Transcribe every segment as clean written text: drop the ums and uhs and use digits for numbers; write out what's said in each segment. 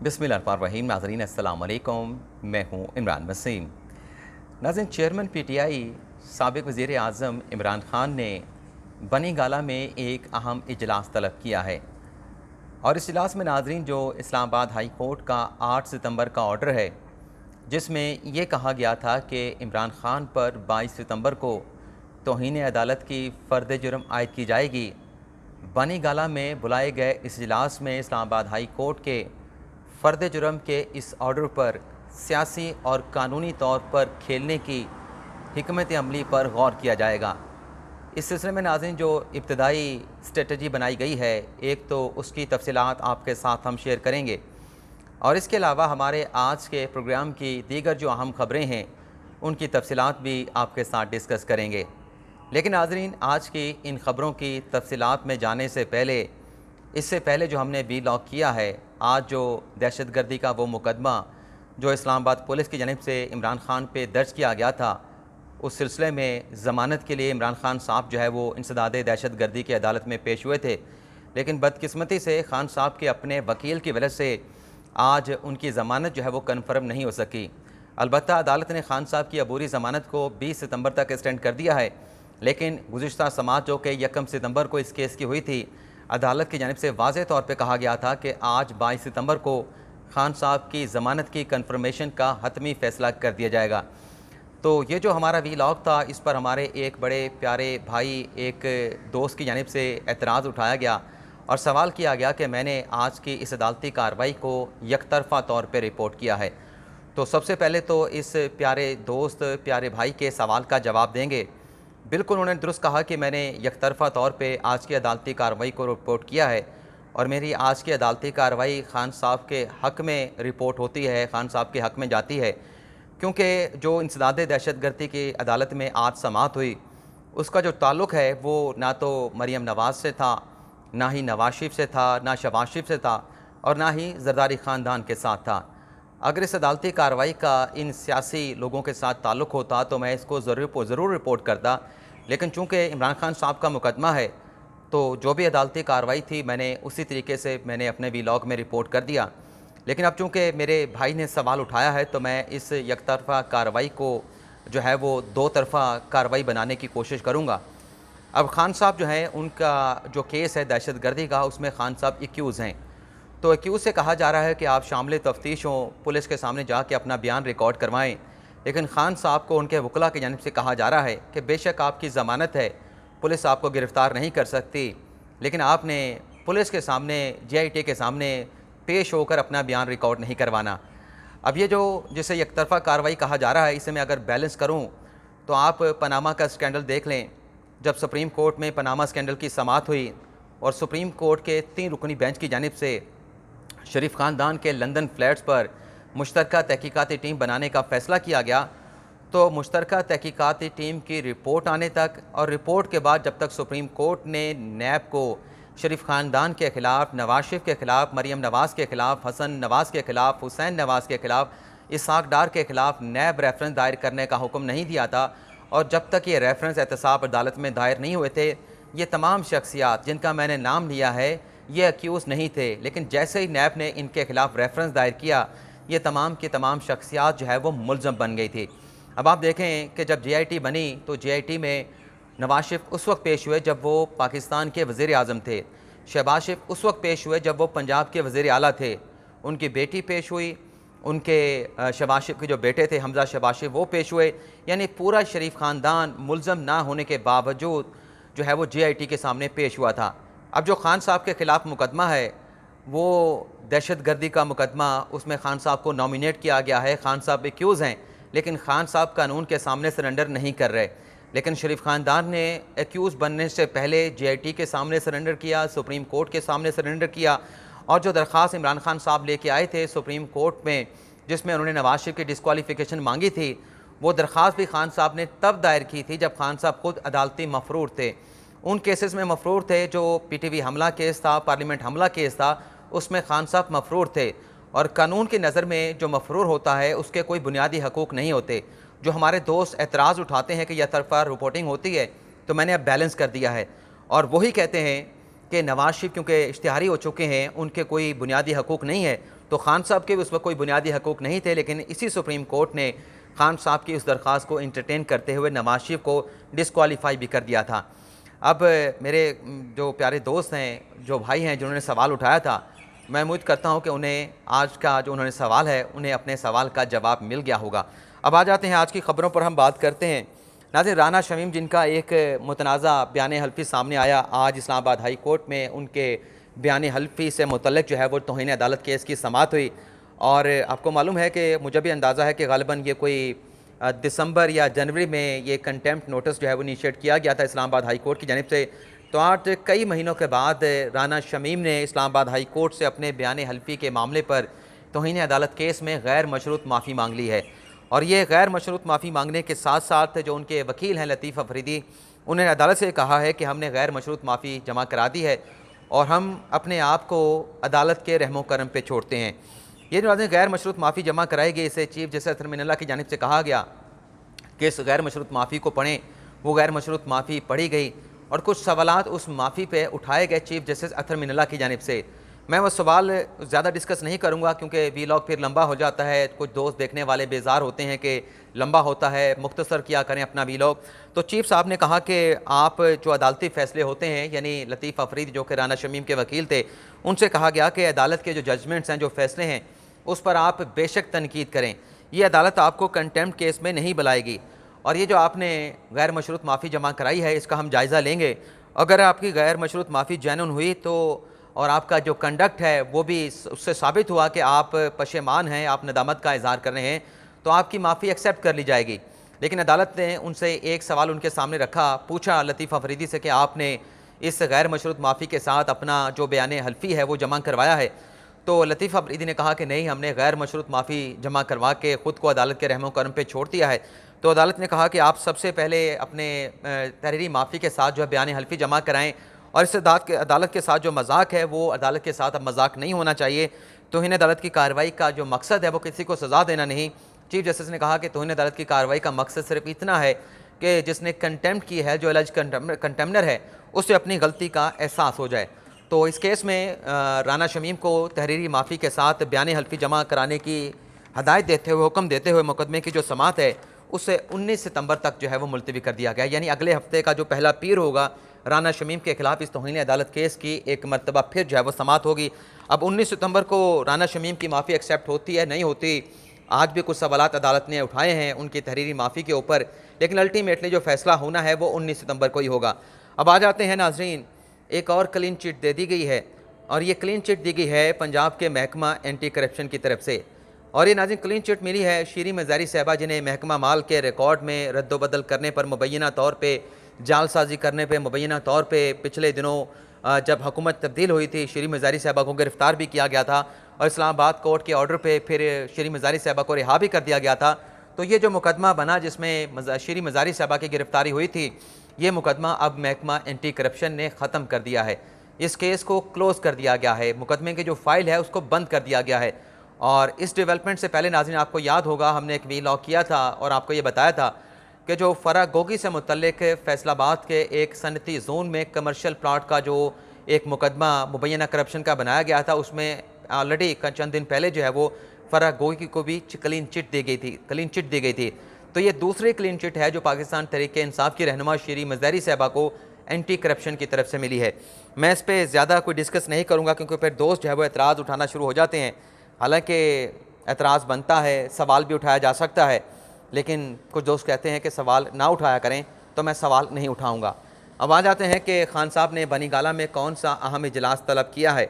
बिस्मिल्लाहिर्रहमानिर्रहीम। नाज़रीन अस्सलाम वालेकुम, मैं हूँ इमरान वसीम। नाज़रीन, चेयरमैन PTI साबिक़ वज़ीर आज़म इमरान ख़ान ने बनी गाला में एक अहम इजलास तलब किया है और इस इजलास में नाज़रीन जो इस्लामाबाद हाई कोर्ट का 8 सितंबर का ऑर्डर है, जिसमें ये कहा गया था कि इमरान ख़ान पर 22 सितंबर को तौहीन अदालत की फ़र्द जुर्म आयद की जाएगी। बनी गाला में बुलाए गए इस इजलास में इस्लामाबाद हाई कोर्ट के फ़र्द जुर्म के इस ऑर्डर पर सियासी और कानूनी तौर पर खेलने की हिकमत अमली पर गौर किया जाएगा। इस सिलसिले में नाज़रीन जो इब्तदाई स्ट्रेटजी बनाई गई है, एक तो उसकी तफसीलात आपके साथ हम शेयर करेंगे और इसके अलावा हमारे आज के प्रोग्राम की दीगर जो अहम ख़बरें हैं उनकी तफसीलात भी आपके साथ डिस्कस करेंगे। लेकिन नाज़रीन, आज की इन ख़बरों की तफसीलात में जाने से पहले, इससे पहले जो हमने वीलॉग किया है, आज जो दहशतगर्दी का वो मुकदमा जो इस्लामाबाद पुलिस की जानिब से इमरान ख़ान पे दर्ज किया गया था, उस सिलसिले में ज़मानत के लिए इमरान ख़ान साहब जो है वो इंसदाद दहशतगर्दी की अदालत में पेश हुए थे। लेकिन बदकिस्मती से ख़ान साहब के अपने वकील की वजह से आज उनकी ज़मानत जो है वो कन्फर्म नहीं हो सकी। अलबत्ता अदालत ने ख़ान साहब की अबूरी ज़मानत को 20 सितंबर तक एक्सटेंड कर दिया है। लेकिन गुज़िश्ता समात जो कि 1 सितंबर को इस केस की हुई थी, अदालत की जानिब से वाज़ेह तौर पे कहा गया था कि आज 22 सितंबर को ख़ान साहब की ज़मानत की कन्फर्मेशन का हतमी फ़ैसला कर दिया जाएगा। तो ये जो हमारा वीलॉग था, इस पर हमारे एक बड़े प्यारे भाई, एक दोस्त की जानिब से एतराज़ उठाया गया और सवाल किया गया कि मैंने आज की इस अदालती कार्रवाई को यकतरफ़ा तौर पे रिपोर्ट किया है। तो सबसे पहले तो इस प्यारे दोस्त, प्यारे भाई के सवाल का जवाब देंगे। बिल्कुल उन्होंने दुरुस्त कहा कि मैंने यकतरफ़ा तौर पे आज की अदालती कार्रवाई को रिपोर्ट किया है और मेरी आज की अदालती कार्रवाई ख़ान साहब के हक़ में रिपोर्ट होती है, ख़ान साहब के हक़ में जाती है। क्योंकि जो इंसदाद दहशतगर्दी की अदालत में आज समाअत हुई, उसका जो ताल्लुक़ है वो ना तो मरीम नवाज़ से था, ना ही नवाज़ शरीफ से था, ना शहबाज शरीफ से था और ना ही ज़रदारी ख़ानदान के साथ था। अगर इस अदालती कार्रवाई का इन सियासी लोगों के साथ ताल्लुक़ होता तो मैं इसको ज़रूर रिपोर्ट करता। लेकिन चूँकि इमरान ख़ान साहब का मुकदमा है, तो जो भी अदालती कार्रवाई थी मैंने उसी तरीके से मैंने अपने वीलॉग में रिपोर्ट कर दिया। लेकिन अब चूँकि मेरे भाई ने सवाल उठाया है, तो मैं इस यकतरफ़ा कार्रवाई को जो है वो दो तरफ़ा कार्रवाई बनाने की कोशिश करूँगा। अब ख़ान साहब जो हैं, उनका जो केस है दहशतगर्दी का, उसमें ख़ान साहब एक्यूज़ हैं। तो एक्यूज़ से कहा जा रहा है कि आप शामिल तफ्तीश हों, पुलिस के सामने जाके अपना बयान रिकॉर्ड करवाएँ। लेकिन ख़ान साहब को उनके वकला की जानिब से कहा जा रहा है कि बेशक आपकी ज़मानत है, पुलिस आपको गिरफ़्तार नहीं कर सकती, लेकिन आपने पुलिस के सामने, JIT के सामने पेश होकर अपना बयान रिकॉर्ड नहीं करवाना। अब ये जो जिसे यकतरफ़ा कार्रवाई कहा जा रहा है, इसे मैं अगर बैलेंस करूँ तो आप पनामा का स्कैंडल देख लें। जब सुप्रीम कोर्ट में पनामा स्कैंडल की समाअत हुई और सुप्रीम कोर्ट के 3 रुकनी बेंच की जानिब से शरीफ ख़ानदान के लंदन फ्लैट्स पर मुश्तरका तहकीकाती टीम बनाने का फ़ैसला किया गया, तो मुश्तरका तहकीकाती टीम की रिपोर्ट आने तक और रिपोर्ट के बाद जब तक सुप्रीम कोर्ट ने नैब को शरीफ ख़ानदान के ख़िलाफ़, नवाज़ शरीफ के ख़िलाफ़, मरीम नवाज़ के ख़िलाफ़, हसन नवाज़ के ख़िलाफ़, हुसैन नवाज़ के ख़िलाफ़, इसहाक़ डार के ख़िलाफ़ नैब रेफरेंस दायर करने का हुक्म नहीं दिया था और जब तक ये रेफरेंस एहतसाब अदालत में दायर नहीं हुए थे, ये तमाम शख्सियात जिनका मैंने नाम लिया है, ये एक्यूज़ नहीं थे। लेकिन जैसे ही नैब ने इनके ख़िलाफ़ रेफरेंस दायर किया, ये तमाम की तमाम शख्सियात जो है वो मुलज़म बन गई थी। अब आप देखें कि जब JIT बनी तो JIT में नवाज़ शरीफ उस वक्त पेश हुए जब वो पाकिस्तान के वज़ीर आज़म थे, शहबाज शरीफ उस वक्त पेश हुए जब वो पंजाब के वज़ीर आला थे, उनकी बेटी पेश हुई, उनके शहबाज शरीफ के जो बेटे थे हमज़ा शहबाज शरीफ, वो पेश हुए। यानी पूरा शरीफ ख़ानदान मुलज़म ना होने के बावजूद जो है वो JIT के सामने पेश हुआ था। अब जो ख़ान साहब के ख़िलाफ़ मुकदमा है, वो दहशतगर्दी का मुकदमा, उसमें ख़ान साहब को नॉमिनेट किया गया है। ख़ान साहब एक्यूज़ हैं, लेकिन ख़ान साहब कानून के सामने सरेंडर नहीं कर रहे। लेकिन शरीफ ख़ानदान ने एक्यूज़ बनने से पहले JIT के सामने सरेंडर किया, सुप्रीम कोर्ट के सामने सरेंडर किया और जो दरख्वास्त इमरान ख़ान साहब लेके आए थे सुप्रीम कोर्ट में, जिसमें उन्होंने नवाज़ शरीफ की डिस्क्वालिफिकेशन मांगी थी, वो दरख्वास्त भी ख़ान साहब ने तब दायर की थी जब ख़ान साहब खुद अदालती मफरूर थे। उन केसेस में मफरूर थे जो PTV हमला केस था, पार्लियामेंट हमला केस था, उसमें ख़ान साहब मफरूर थे और कानून की नज़र में जो मफरूर होता है उसके कोई बुनियादी हकूक़ नहीं होते। जो हमारे दोस्त एतराज़ उठाते हैं कि यह तरफ़ा रिपोर्टिंग होती है, तो मैंने अब बैलेंस कर दिया है और वही कहते हैं कि नवाज़ शरीफ क्योंकि इश्तिहारी हो चुके हैं, उनके कोई बुनियादी हकूक़ नहीं है, तो खान साहब के उस वक्त कोई बुनियादी हकूक़ नहीं थे, लेकिन इसी सुप्रीम कोर्ट ने खान साहब की उस दरख्वास्त को इंटरटेन करते हुए नवाज शरीफ को डिसक्वालीफाई भी कर दिया था। अब मेरे जो प्यारे दोस्त हैं, जो भाई हैं, जिन्होंने सवाल उठाया था, मैं उम्मीद करता हूं कि उन्हें आज का जो उन्होंने सवाल है, उन्हें अपने सवाल का जवाब मिल गया होगा। अब आ जाते हैं आज की ख़बरों पर, हम बात करते हैं। नाज़रीन, राना शमीम जिनका एक मुतनाज़ा बयान हल्फी सामने आया आज इस्लामाबाद हाई कोर्ट में, उनके बयान हल्फी से मुतल्लिक़ जो है वो तौहीन अदालत केस की समाअत हुई। और आपको मालूम है कि मुझे भी अंदाज़ा है कि ग़ालिबन ये कोई दिसंबर या जनवरी में ये कंटेम्प्ट नोटिस जो है वो इनिशिएट किया गया था इस्लामाबाद हाई कोर्ट की जानिब से। तो आज कई महीनों के बाद राना शमीम ने इस्लामाबाद हाई कोर्ट से अपने बयान हल्फी के मामले पर तौहीन अदालत केस में गैर मशरूत माफ़ी मांग ली है। और ये गैर मशरूत माफ़ी मांगने के साथ साथ जो उनके वकील हैं लतीफ़ अफरीदी, उन्होंने अदालत से कहा है कि हमने गैर मशरूत माफ़ी जमा करा दी है और हम अपने आप को अदालत के रहमो करम पे छोड़ते हैं। ये जो गैर मशरूत माफ़ी जमा कराई गई, इसे चीफ जस्टिस अतर मिनल्ला की जानिब से कहा गया कि इस गैर मशरूत माफ़ी को पढ़ें। वो गैर मशरूत माफ़ी पढ़ी गई और कुछ सवालात उस माफ़ी पे उठाए गए चीफ जस्टिस अतर मिनल्ला की जानिब से। मैं वो सवाल ज़्यादा डिस्कस नहीं करूँगा क्योंकि वीलॉग फिर लंबा हो जाता है, कुछ दोस्त देखने वाले बेजार होते हैं कि लंबा होता है, मुख्तसर किया करें अपना वीलॉग। तो चीफ साहब ने कहा कि आप जो अदालती फ़ैसले होते हैं, यानी लतीफ़ अफरीदी जो कि राना शमीम के वकील थे, उनसे कहा गया कि अदालत के जो जजमेंट्स हैं, जो फ़ैसले हैं, उस पर आप बेशक तनकीद करें। ये अदालत आपको कंटेम्प्ट केस में नहीं बुलाएगी और ये जो आपने गैर मशरूत माफ़ी जमा कराई है, इसका हम जायज़ा लेंगे। अगर आपकी गैर मशरूत माफ़ी जेन्युइन हुई तो और आपका जो कंडक्ट है वो भी उससे साबित हुआ कि आप पशेमान हैं, आप नदामत का इज़हार कर रहे हैं, तो आपकी माफ़ी एक्सेप्ट कर ली जाएगी। लेकिन अदालत ने उनसे एक सवाल उनके सामने रखा, पूछा लतीफ़ अफरीदी से कि आपने इस गैर मशरूत माफ़ी के साथ अपना जो बयान हल्फी है वो जमा करवाया है। तो लतीफ़ अफरीदी ने कहा कि नहीं, हमने गैर मशरूत माफ़ी जमा करवा के ख़ुद को अदालत के रहमो करम पे छोड़ दिया है। तो अदालत ने कहा कि आप सबसे पहले अपने तहरीरी माफ़ी के साथ जो है बयान हल्फी जमा कराएँ और इस अदालत के साथ जो मजाक है वो अदालत के साथ अब मजाक नहीं होना चाहिए। तौहीन अदालत की कार्रवाई का जो मकसद है वो किसी को सज़ा देना नहीं। चीफ जस्टिस ने कहा कि तौहीन अदालत की कार्रवाई का मकसद सिर्फ इतना है कि जिसने कंटेम्प्ट की है, जो एलज कंटेम्नर है, उसे अपनी गलती का एहसास हो जाए। तो इस केस में राना शमीम को तहरीरी माफ़ी के साथ बयान हल्फी जमा कराने की हदायत देते हुए, हुक्म देते हुए मुकदमे की जो समाअत है उसे 19 सितंबर तक जो है वो मुलतवी कर दिया गया। यानी अगले हफ्ते का जो पहला पीर होगा राना शमीम के खिलाफ इस तौहीन अदालत केस की एक मरतबा फिर जो है वो समाअत होगी। अब 19 सितंबर को राना शमीम की माफ़ी एक्सेप्ट होती है नहीं होती, आज भी कुछ सवालात अदालत ने उठाए हैं उनकी तहरीरी माफ़ी के ऊपर, लेकिन अल्टीमेटली जो फैसला होना है वो 19 सितंबर को ही होगा। अब आ जाते हैं नाजरीन, एक और क्लीन चिट दे दी गई है और ये क्लीन चिट दी गई है पंजाब के महकमा एंटी करप्शन की तरफ से। और ये नाज़रीन क्लीन चिट मिली है शीरी मज़ारी साहबा, जिन्हें महकमा माल के रिकॉर्ड में रद्दोबदल करने पर मुबैना तौर पर, जालसाजी करने पर मुबैना तौर पर पिछले दिनों जब हुकूमत तब्दील हुई थी, शीरी मज़ारी साहबा को गिरफ़्तार भी किया गया था और इस्लामाबाद कोर्ट के ऑर्डर पे फिर शीरी मज़ारी साहबा को रिहा भी कर दिया गया था। तो ये जो मुकदमा बना जिसमें शीरी मज़ारी साहबा की गिरफ़्तारी हुई थी, ये मुकदमा अब महकमा एंटी करप्शन ने ख़त्म कर दिया है। इस केस को क्लोज़ कर दिया गया है, मुकदमे की जो फ़ाइल है उसको बंद कर दिया गया है। और इस डेवलपमेंट से पहले नाज़रीन आपको याद होगा हमने एक वीलॉग किया था और आपको ये बताया था कि जो फ़रा गोगी से मुतल्लिक फैसलाबाद के एक सनती जोन में कमर्शियल प्लाट का जो एक मुकदमा मुबैना करप्शन का बनाया गया था, उसमें ऑलरेडी चंद दिन पहले जो है वो फ़रा गोगी को भी क्लीन चिट दी गई थी। तो ये दूसरी क्लीन चिट है जो पाकिस्तान तहरीक इंसाफ की रहनुमा शीरी मज़ारी साहबा को एंटी करप्शन की तरफ से मिली है। मैं इस पर ज़्यादा कोई डिस्कस नहीं करूँगा क्योंकि फिर दोस्त जो है वो एतराज़ उठाना शुरू हो जाते हैं। हालांकि एतराज़ बनता है, सवाल भी उठाया जा सकता है, लेकिन कुछ दोस्त कहते हैं कि सवाल ना उठाया करें, तो मैं सवाल नहीं उठाऊँगा। अब आ जाते हैं कि खान साहब ने बनीगाला में कौन सा अहम इजलास तलब किया है।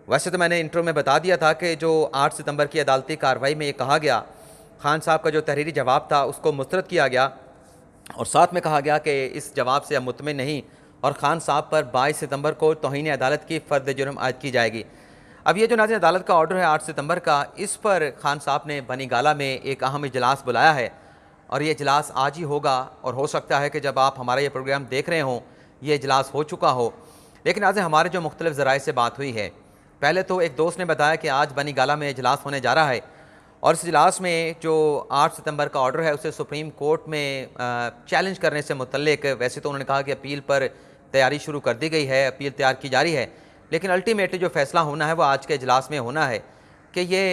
वैसे तो मैंने इंट्रो में बता दिया था कि जो 8 सितंबर की अदालती कार्रवाई में ये कहा गया, खान साहब का जो तहरीरी जवाब था उसको मुस्तरद किया गया और साथ में कहा गया कि इस जवाब से अब मुतमिन नहीं और खान साहब पर 22 सितंबर को तौहीन अदालत की फ़र्द जुर्म आयद की जाएगी। अब ये जो नाज़रीन अदालत का ऑर्डर है 8 सितंबर का, इस पर खान साहब ने बनीगाला में एक अहम इजलास बुलाया है और ये इजलास आज ही होगा और हो सकता है कि जब आप हमारा ये प्रोग्राम देख रहे हों ये इजलास हो चुका हो। लेकिन आज हमारे जो मुख्तलिफ़ ज़राए से बात हुई है, पहले तो एक दोस्त ने बताया कि आज बनीगाला में इजलास होने जा रहा है और इस इजलास में जो 8 सितंबर का ऑर्डर है उसे सुप्रीम कोर्ट में चैलेंज करने से मुतल्लिक, वैसे तो उन्होंने कहा कि अपील पर तैयारी शुरू कर दी गई है, अपील तैयार की जा रही है, लेकिन अल्टीमेटली जो फैसला होना है वो आज के इजलास में होना है। कि ये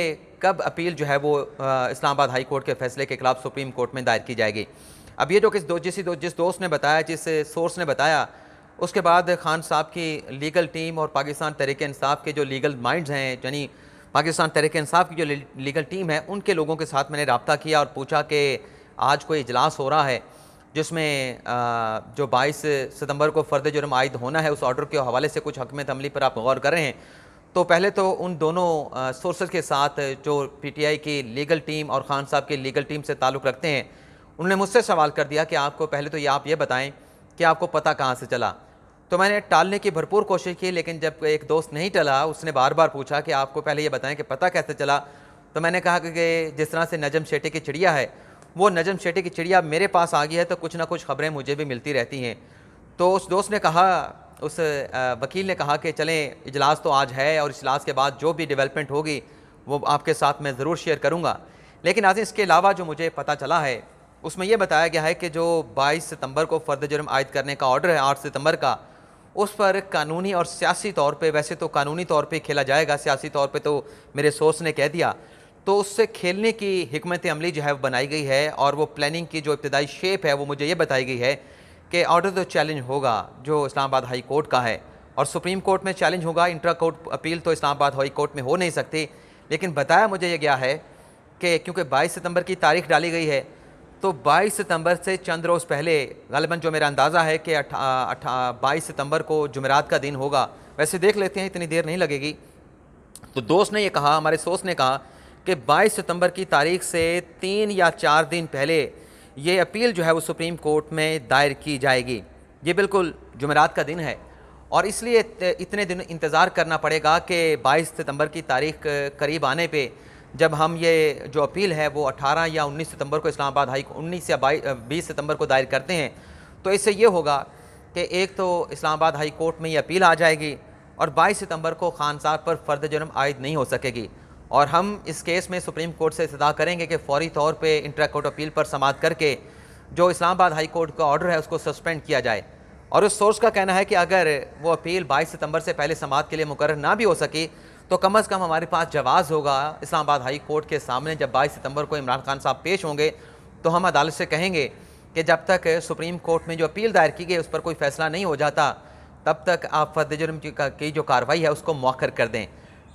कब अपील जो है वो इस्लामाबाद हाई कोर्ट के फैसले के खिलाफ सुप्रीम कोर्ट में दायर की जाएगी। अब ये जो जिस दोस्त ने बताया, जिस सोर्स ने बताया, उसके बाद खान साहब की लीगल टीम और पाकिस्तान तहरीक इंसाफ के जो लीगल माइंड्स हैं, यानी पाकिस्तान तहरीक इंसाफ की जो लीगल टीम है, उनके लोगों के साथ मैंने रब्ता किया और पूछा कि आज कोई इजलास हो रहा है जिसमें जो 22 सितंबर को फ़र्द जुर्म आयद होना है, उस ऑर्डर के हवाले से कुछ हकमत अमली पर आप गौर कर रहे हैं। तो पहले तो उन दोनों सोर्सेज के साथ जो पीटीआई की लीगल टीम और खान साहब की लीगल टीम से ताल्लुक़ रखते हैं, उन्होंने मुझसे सवाल कर दिया कि आपको पहले तो आप ये बताएं कि आपको पता कहाँ से चला। तो मैंने टालने की भरपूर कोशिश की, लेकिन जब एक दोस्त नहीं टला, उसने बार बार पूछा कि आपको पहले ये बताएं कि पता कैसे चला। तो मैंने कहा कि जिस तरह से नजम शेटी की चिड़िया है, वो नजम शेटी की चिड़िया मेरे पास आ गई है, तो कुछ ना कुछ खबरें मुझे भी मिलती रहती हैं। तो उस दोस्त ने कहा, उस वकील ने कहा कि चलें, इजलास तो आज है और इजलास के बाद जो भी डेवलपमेंट होगी वो आपके साथ मैं ज़रूर शेयर करूँगा। लेकिन आज इसके अलावा जो मुझे पता चला है, उसमें यह बताया गया है कि जो 22 सितंबर को फ़र्द जुर्म आयद करने का ऑर्डर है 8 सितंबर का, उस पर कानूनी और सियासी तौर पे, वैसे तो कानूनी तौर पे खेला जाएगा, सियासी तौर पे तो मेरे सोर्स ने कह दिया, तो उससे खेलने की हिकमत अमली जो है वो बनाई गई है। और वो प्लानिंग की जो इब्तदाई शेप है वो मुझे ये बताई गई है कि ऑर्डर तो चैलेंज होगा जो इस्लामाबाद हाई कोर्ट का है और सुप्रीम कोर्ट में चैलेंज होगा, इंट्रा कोर्ट अपील तो इस्लामाबाद हाई कोर्ट में हो नहीं सकती। लेकिन बताया मुझे ये गया है कि क्योंकि 22 सितंबर की तारीख डाली गई है, तो 22 सितंबर से चंद रोज़ पहले, ग़ालिबन जो मेरा अंदाज़ा है कि 22 सितंबर को जुमेरात का दिन होगा। वैसे देख लेते हैं, इतनी देर नहीं लगेगी। तो दोस्त ने ये कहा, हमारे सोर्स ने कहा कि 22 सितंबर की तारीख से 3 या 4 दिन पहले ये अपील जो है वो सुप्रीम कोर्ट में दायर की जाएगी। ये बिल्कुल जुमेरात का दिन है और इसलिए इतने दिन इंतज़ार करना पड़ेगा कि 22 सितंबर की तारीख करीब आने पे जब हम ये जो अपील है वो 18 या 19 सितंबर को इस्लामाबाद हाई 19 या 20 सितंबर को दायर करते हैं, तो इससे ये होगा कि एक तो इस्लामाबाद हाई कोर्ट में ये अपील आ जाएगी और 22 सितंबर को खान साहब पर फ़र्द जुर्म आयद नहीं हो सकेगी और हम इस केस में सुप्रीम कोर्ट से इस्तदा करेंगे कि फ़ौरी तौर पे इंट्रा कोर्ट अपील पर समाअत करके जो इस्लामाबाद हाई कोर्ट का ऑर्डर है उसको सस्पेंड किया जाए। और उस सोर्स का कहना है कि अगर वो अपील 22 सितंबर से पहले समाअत के लिए मुकर्रर ना भी हो सकी, तो कम अज़ कम हमारे पास जवाज़ होगा इस्लामाबाद हाई कोर्ट के सामने जब 22 सितंबर को इमरान खान साहब पेश होंगे, तो हम अदालत से कहेंगे कि जब तक सुप्रीम कोर्ट में जो अपील दायर की गई उस पर कोई फ़ैसला नहीं हो जाता, तब तक आप फ़र्द जुर्म की जो कार्रवाई है उसको मौखर कर दें।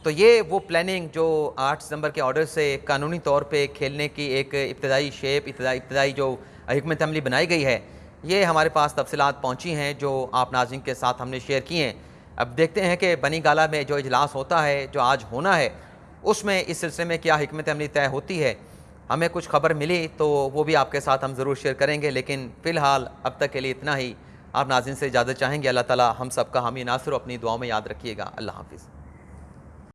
तो ये वो प्लानिंग जो 8 सितंबर के ऑर्डर से कानूनी तौर पे खेलने की एक इब्तदाई शेप, इब्तदाई जो हिकमत अमली बनाई गई है, ये हमारे पास तफसीलात पहुँची हैं जो आप नाज़रीन के साथ हमने शेयर की हैं। अब देखते हैं कि बनी गाला में जो इजलास होता है, जो आज होना है, उसमें इस सिलसिले में क्या हिकमत अमली तय होती है। हमें कुछ खबर मिली तो वो भी आपके साथ हम ज़रूर शेयर करेंगे, लेकिन फ़िलहाल अब तक के लिए इतना ही। आप नाज़रीन से इजाज़त चाहेंगे। अल्लाह ताला हम सब का हामी नासिर अपनी दुआओं में याद रखिएगा। अल्लाह हाफ़िज़।